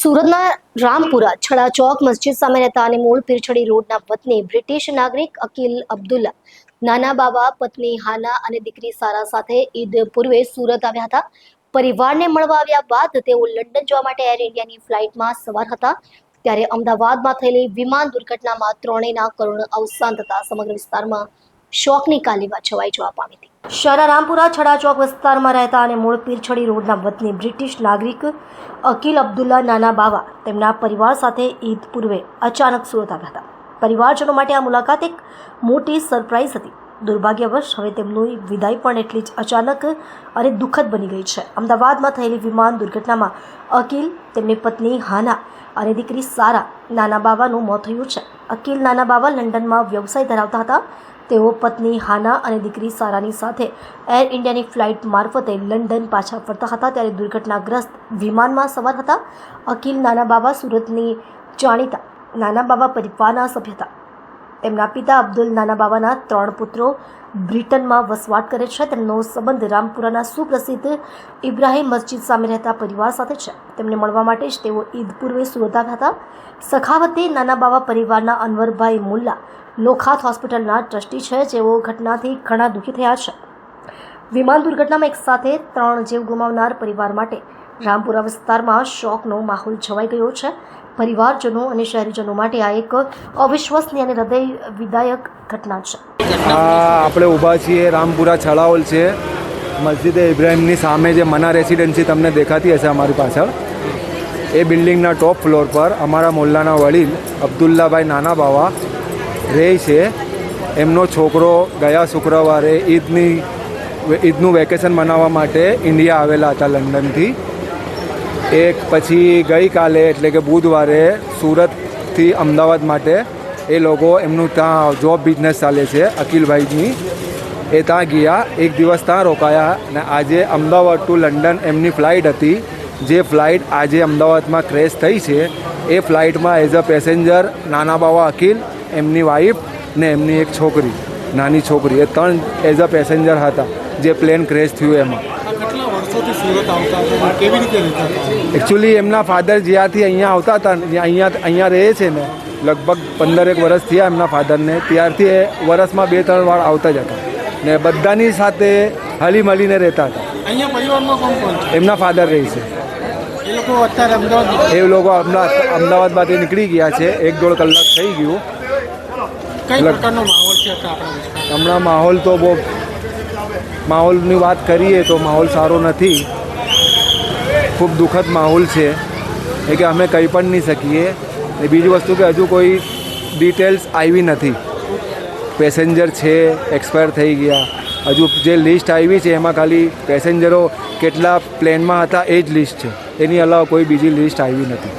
સુરતના રામપુરા છડા ચોક મસ્જિદ સામે રહેતા અને મૂળ પીરછડી રોડના વતની બ્રિટિશ નાગરિક અકીલ અબ્દુલ્લા નાના બાબા પત્ની હાના અને દીકરી સારા સાથે ઈદ પૂર્વે સુરત આવ્યા હતા। પરિવારને મળવા આવ્યા બાદ તેઓ લંડન જવા માટે એર ઇન્ડિયાની ફ્લાઇટમાં સવાર હતા। ત્યારે અમદાવાદમાં થયેલી વિમાન દુર્ઘટનામાં ત્રણેયના કરુણ અવસાન થતા સમગ્ર વિસ્તારમાં શોકની કાલીમાં છવાઈ જવા પામી હતી। શહેરના રામપુરા છડા ચોક વિસ્તારમાં રહેતા અને મૂળ પીરછડી રોડના વતની બ્રિટિશ નાગરિક અકીલ અબ્દુલ્લા નાના બાવા તેમના પરિવાર સાથે ઈદ પૂર્વે અચાનક સુરત આવ્યા હતા। પરિવારજનો માટે આ મુલાકાત એક મોટી સરપ્રાઇઝ હતી। દુર્ભાગ્યવશ હવે તેમની વિદાય પણ એટલી જ અચાનક અને દુઃખદ બની ગઈ છે। અમદાવાદમાં થયેલી વિમાન દુર્ઘટનામાં અકીલ, તેમની પત્ની હાના અને દીકરી સારા નાના બાવાનું મોત થયું છે। અકીલ નાના બાવા લંડનમાં વ્યવસાય ધરાવતા હતા। તેઓ પત્ની હાના અને દીકરી સારાની સાથે એર ઇન્ડિયાની ફ્લાઇટ મારફતે લંડન પાછા ફરતા હતા ત્યારે દુર્ઘટનાગ્રસ્ત વિમાનમાં સવાર હતા। અકીલ નાના બાવા સુરતની જાણીતા નાના બાવા પરિવારના સભ્ય હતા। તેમના પિતા અબ્દુલ નાના બાવાના 3 પુત્રો બ્રિટનમાં વસવાટ કરે છે। તેમનો સંબંધ રામપુરાના સુપ્રસિદ્ધ ઇબ્રાહિમ મસ્જિદ સામે રહેતા પરિવાર સાથે છે। તેમને મળવા માટે જ તેઓ ઈદ પૂર્વે સુરત આવ્યા હતા। સખાવતે નાના બાવા પરિવારના અનવરભાઈ મુલ્લા લોખાત હોસ્પિટલના ટ્રસ્ટી છે, જેઓ ઘટનાથી ઘણા દુઃખી થયા છે। વિમાન દુર્ઘટનામાં એક સાથે 3 જીવ ગુમાવનાર પરિવાર માટે રામપુરા વિસ્તારમાં શોકનો માહોલ છવાઈ ગયો છે। પરિવારજનો અને શહેરીજનો માટે આ એક અવિશ્વસનીય અને હૃદય વિદાયક ઘટના છે। આપણે ઊભા છીએ રામપુરા છડાઓલ છે, મસ્જિદ ઇબ્રાહિમની સામે જે મના રેસિડેન્સી તમને દેખાતી હશે અમારી પાછળ, એ બિલ્ડિંગના ટોપ ફ્લોર પર અમારા મોલ્લાના વડીલ અબ્દુલ્લાભાઈ નાના બાવા રહે છે। એમનો છોકરો ગયા શુક્રવારે ઈદનું વેકેશન મનાવવા માટે ઇન્ડિયા આવેલા હતા લંડનથી। એક પછી ગઈકાલે એટલે કે બુધવારે સુરતથી અમદાવાદ માટે એ લોકો એમનું ત્યાં જોબ બિઝનેસ ચાલે છે અકીલભાઈની, એ ત્યાં ગયા, એક દિવસ ત્યાં રોકાયા અને આજે અમદાવાદ ટુ લંડન એમની ફ્લાઇટ હતી। જે ફ્લાઇટ આજે અમદાવાદમાં ક્રેશ થઈ છે એ ફ્લાઇટમાં એઝ અ પેસેન્જર નાના બાવા અકીલ, એમની વાઈફ ને એમની એક છોકરી, નાની છોકરી, એ 3 એઝ અ પેસેન્જર હતા જે પ્લેન ક્રેશ થયું એમાં। એકચ્યુઅલી એમના ફાધર જ્યાંથી અહીંયા આવતા હતા, અહીંયા રહે છે ને, લગભગ 15 વર્ષ થયા એમના ફાધરને, ત્યારથી એ વર્ષમાં 2-3 વાર આવતા જ હતા ને બધાની સાથે હળી મળીને રહેતા હતા। અહીંયા પરિવારમાં કોણ કોણ છે? એમના ફાધર રહે છે। એ લોકો અમદાવાદમાંથી નીકળી ગયા છે, 1-1.5 કલાક થઈ ગયું। હમણાં માહોલ તો બહુ, માહોલની વાત કરીએ તો માહોલ સારો નથી, ખૂબ દુઃખદ માહોલ છે, એ કે અમે કંઈ પણ નહીં શકીએ। ને બીજી વસ્તુ કે હજુ કોઈ ડિટેલ્સ આવી નથી, પેસેન્જર છે એક્સપાયર થઈ ગયા, હજુ જે લિસ્ટ આવી છે એમાં ખાલી પેસેન્જરો કેટલા પ્લેનમાં હતા એ જ લિસ્ટ છે, એની અલાવા કોઈ બીજી લિસ્ટ આવી નથી।